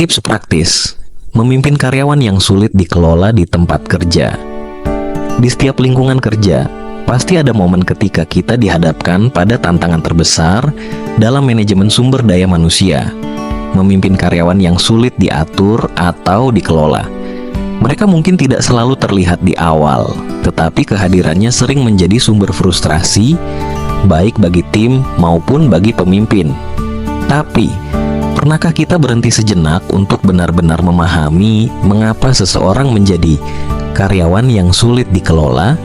Tips praktis memimpin karyawan yang sulit dikelola di tempat kerja. Di setiap lingkungan kerja, pasti ada momen ketika kita dihadapkan pada tantangan terbesar dalam manajemen sumber daya manusia, memimpin karyawan yang sulit diatur atau dikelola. Mereka mungkin tidak selalu terlihat di awal, tetapi kehadirannya sering menjadi sumber frustrasi, baik bagi tim maupun bagi pemimpin. Tapi, pernahkah kita berhenti sejenak untuk benar-benar memahami mengapa seseorang menjadi karyawan yang sulit dikelola?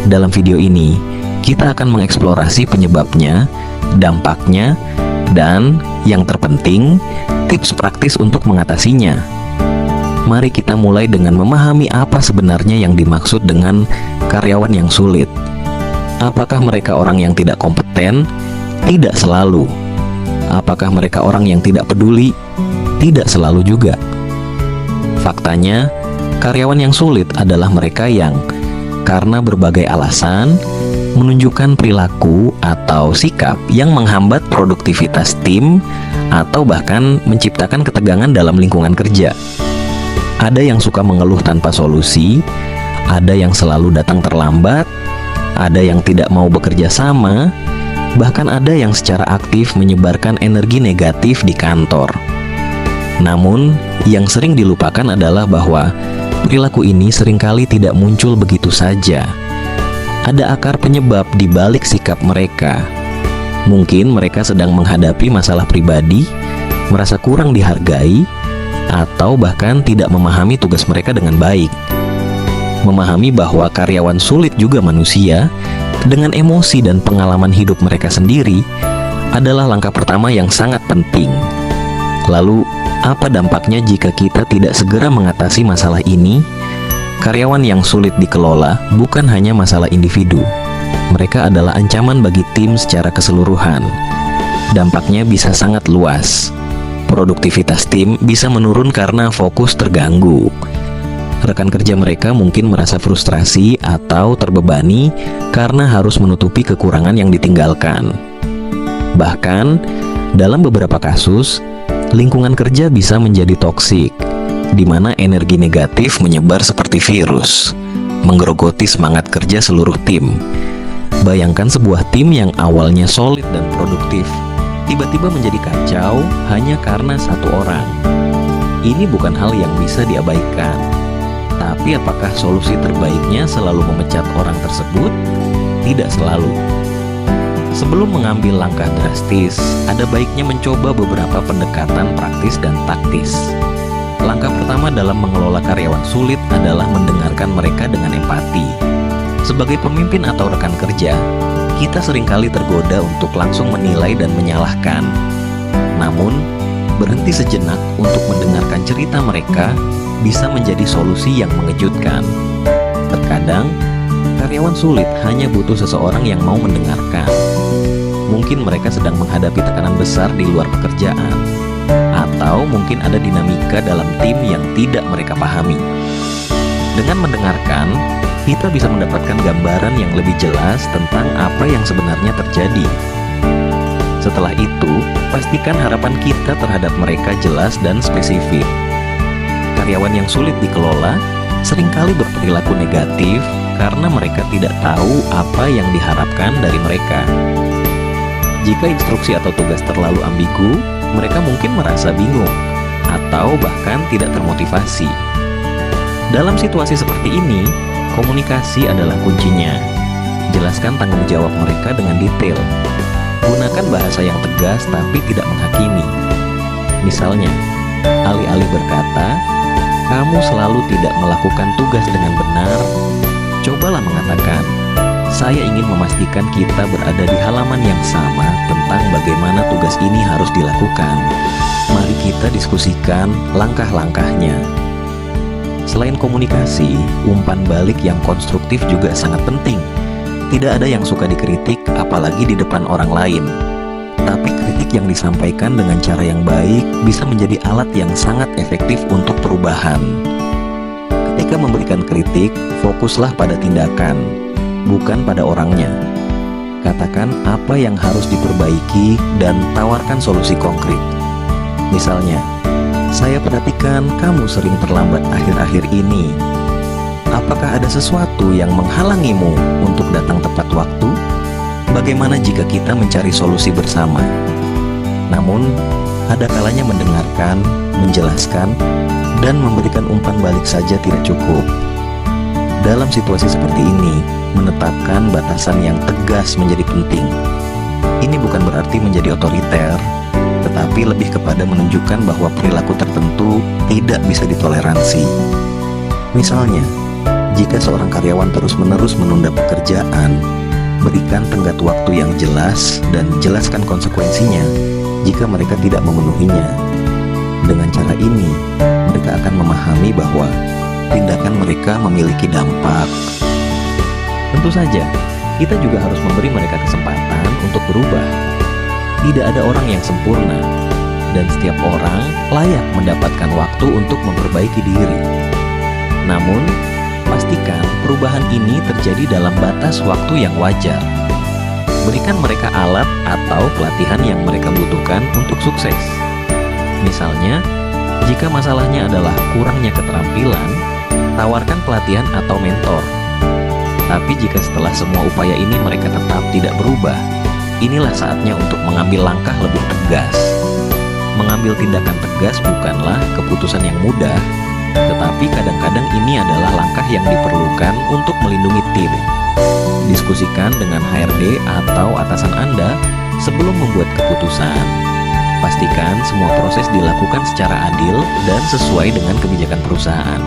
Dalam video ini, kita akan mengeksplorasi penyebabnya, dampaknya, dan yang terpenting, tips praktis untuk mengatasinya. Mari kita mulai dengan memahami apa sebenarnya yang dimaksud dengan karyawan yang sulit. Apakah mereka orang yang tidak kompeten? Tidak selalu. Apakah mereka orang yang tidak peduli? Tidak selalu juga. Faktanya, karyawan yang sulit adalah mereka yang karena berbagai alasan menunjukkan perilaku atau sikap yang menghambat produktivitas tim atau bahkan menciptakan ketegangan dalam lingkungan kerja. Ada yang suka mengeluh tanpa solusi, ada yang selalu datang terlambat, ada yang tidak mau bekerja sama, bahkan ada yang secara aktif menyebarkan energi negatif di kantor. Namun, yang sering dilupakan adalah bahwa perilaku ini seringkali tidak muncul begitu saja. Ada akar penyebab di balik sikap mereka. Mungkin mereka sedang menghadapi masalah pribadi, merasa kurang dihargai, atau bahkan tidak memahami tugas mereka dengan baik. Memahami bahwa karyawan sulit juga manusia, dengan emosi dan pengalaman hidup mereka sendiri, adalah langkah pertama yang sangat penting. Lalu, apa dampaknya jika kita tidak segera mengatasi masalah ini? Karyawan yang sulit dikelola bukan hanya masalah individu. Mereka adalah ancaman bagi tim secara keseluruhan. Dampaknya bisa sangat luas. Produktivitas tim bisa menurun karena fokus terganggu. Rekan kerja mereka mungkin merasa frustrasi atau terbebani karena harus menutupi kekurangan yang ditinggalkan. Bahkan, dalam beberapa kasus, lingkungan kerja bisa menjadi toksik, di mana energi negatif menyebar seperti virus, menggerogoti semangat kerja seluruh tim. Bayangkan sebuah tim yang awalnya solid dan produktif, tiba-tiba menjadi kacau hanya karena satu orang. Ini bukan hal yang bisa diabaikan. Tapi apakah solusi terbaiknya selalu memecat orang tersebut? Tidak selalu. Sebelum mengambil langkah drastis, ada baiknya mencoba beberapa pendekatan praktis dan taktis. Langkah pertama dalam mengelola karyawan sulit adalah mendengarkan mereka dengan empati. Sebagai pemimpin atau rekan kerja, kita seringkali tergoda untuk langsung menilai dan menyalahkan. Namun, berhenti sejenak untuk mendengarkan cerita mereka bisa menjadi solusi yang mengejutkan. Terkadang, karyawan sulit hanya butuh seseorang yang mau mendengarkan. Mungkin mereka sedang menghadapi tekanan besar di luar pekerjaan, atau mungkin ada dinamika dalam tim yang tidak mereka pahami. Dengan mendengarkan, kita bisa mendapatkan gambaran yang lebih jelas tentang apa yang sebenarnya terjadi. Setelah itu, pastikan harapan kita terhadap mereka jelas dan spesifik. Karyawan yang sulit dikelola seringkali berperilaku negatif karena mereka tidak tahu apa yang diharapkan dari mereka. Jika instruksi atau tugas terlalu ambigu, mereka mungkin merasa bingung atau bahkan tidak termotivasi. Dalam situasi seperti ini, komunikasi adalah kuncinya. Jelaskan tanggung jawab mereka dengan detail. Gunakan bahasa yang tegas tapi tidak menghakimi. Misalnya, alih-alih berkata, "Kamu selalu tidak melakukan tugas dengan benar," cobalah mengatakan, "Saya ingin memastikan kita berada di halaman yang sama tentang bagaimana tugas ini harus dilakukan. Mari kita diskusikan langkah-langkahnya." Selain komunikasi, umpan balik yang konstruktif juga sangat penting. Tidak ada yang suka dikritik, apalagi di depan orang lain. Tapi kritik yang disampaikan dengan cara yang baik bisa menjadi alat yang sangat efektif untuk perubahan. Ketika memberikan kritik, fokuslah pada tindakan, bukan pada orangnya. Katakan apa yang harus diperbaiki dan tawarkan solusi konkret. Misalnya, Saya perhatikan kamu sering terlambat akhir-akhir ini. Apakah ada sesuatu yang menghalangimu untuk datang tepat waktu? Bagaimana jika kita mencari solusi bersama? Namun, ada kalanya mendengarkan, menjelaskan, dan memberikan umpan balik saja tidak cukup. Dalam situasi seperti ini, menetapkan batasan yang tegas menjadi penting. Ini bukan berarti menjadi otoriter, tetapi lebih kepada menunjukkan bahwa perilaku tertentu tidak bisa ditoleransi. Misalnya, jika seorang karyawan terus-menerus menunda pekerjaan, berikan tenggat waktu yang jelas dan jelaskan konsekuensinya jika mereka tidak memenuhinya. Dengan cara ini, mereka akan memahami bahwa tindakan mereka memiliki dampak. Tentu saja, kita juga harus memberi mereka kesempatan untuk berubah. Tidak ada orang yang sempurna, dan setiap orang layak mendapatkan waktu untuk memperbaiki diri. Namun, pastikan perubahan ini terjadi dalam batas waktu yang wajar. Berikan mereka alat atau pelatihan yang mereka butuhkan untuk sukses. Misalnya, jika masalahnya adalah kurangnya keterampilan, tawarkan pelatihan atau mentor. Tapi jika setelah semua upaya ini mereka tetap tidak berubah, inilah saatnya untuk mengambil langkah lebih tegas. Mengambil tindakan tegas bukanlah keputusan yang mudah, tetapi kadang-kadang ini adalah langkah yang diperlukan untuk melindungi tim. Diskusikan dengan HRD atau atasan Anda sebelum membuat keputusan. Pastikan semua proses dilakukan secara adil dan sesuai dengan kebijakan perusahaan.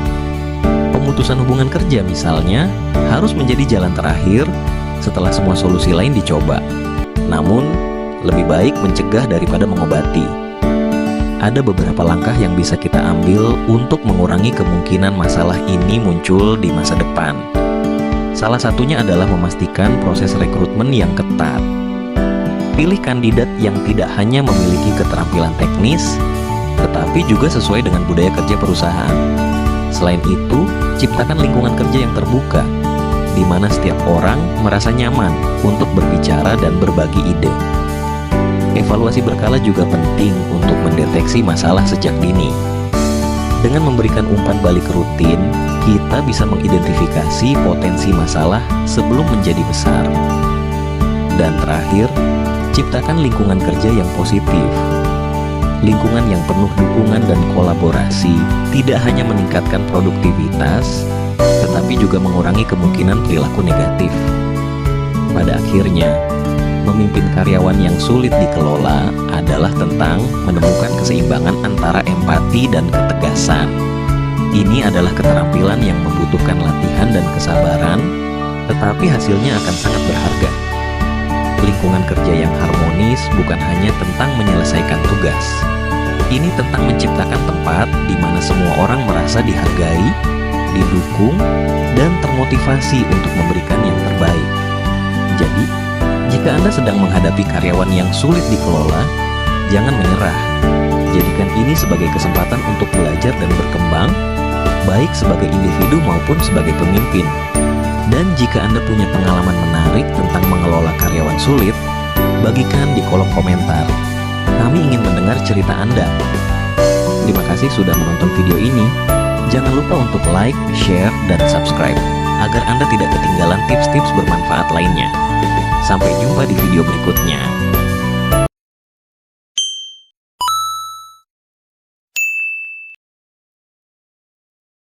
Pemutusan hubungan kerja misalnya harus menjadi jalan terakhir setelah semua solusi lain dicoba. Namun, lebih baik mencegah daripada mengobati. Ada beberapa langkah yang bisa kita ambil untuk mengurangi kemungkinan masalah ini muncul di masa depan. Salah satunya adalah memastikan proses rekrutmen yang ketat. Pilih kandidat yang tidak hanya memiliki keterampilan teknis, tetapi juga sesuai dengan budaya kerja perusahaan. Selain itu, ciptakan lingkungan kerja yang terbuka, di mana setiap orang merasa nyaman untuk berbicara dan berbagi ide. Evaluasi berkala juga penting untuk mendeteksi masalah sejak dini. Dengan memberikan umpan balik rutin, kita bisa mengidentifikasi potensi masalah sebelum menjadi besar. Dan terakhir, ciptakan lingkungan kerja yang positif. Lingkungan yang penuh dukungan dan kolaborasi tidak hanya meningkatkan produktivitas, tetapi juga mengurangi kemungkinan perilaku negatif. Pada akhirnya, memimpin karyawan yang sulit dikelola adalah tentang menemukan keseimbangan antara empati dan ketegasan. Ini adalah keterampilan yang membutuhkan latihan dan kesabaran, tetapi hasilnya akan sangat berharga. Lingkungan kerja yang harmonis bukan hanya tentang menyelesaikan tugas. Ini tentang menciptakan tempat di mana semua orang merasa dihargai, didukung, dan termotivasi untuk memberikan yang terbaik. Jadi, jika Anda sedang menghadapi karyawan yang sulit dikelola, jangan menyerah. Jadikan ini sebagai kesempatan untuk belajar dan berkembang, baik sebagai individu maupun sebagai pemimpin. Dan jika Anda punya pengalaman menarik tentang mengelola karyawan sulit, bagikan di kolom komentar. Kami ingin mendengar cerita Anda. Terima kasih sudah menonton video ini. Jangan lupa untuk like, share, dan subscribe agar Anda tidak ketinggalan tips-tips bermanfaat lainnya. Sampai jumpa di video berikutnya.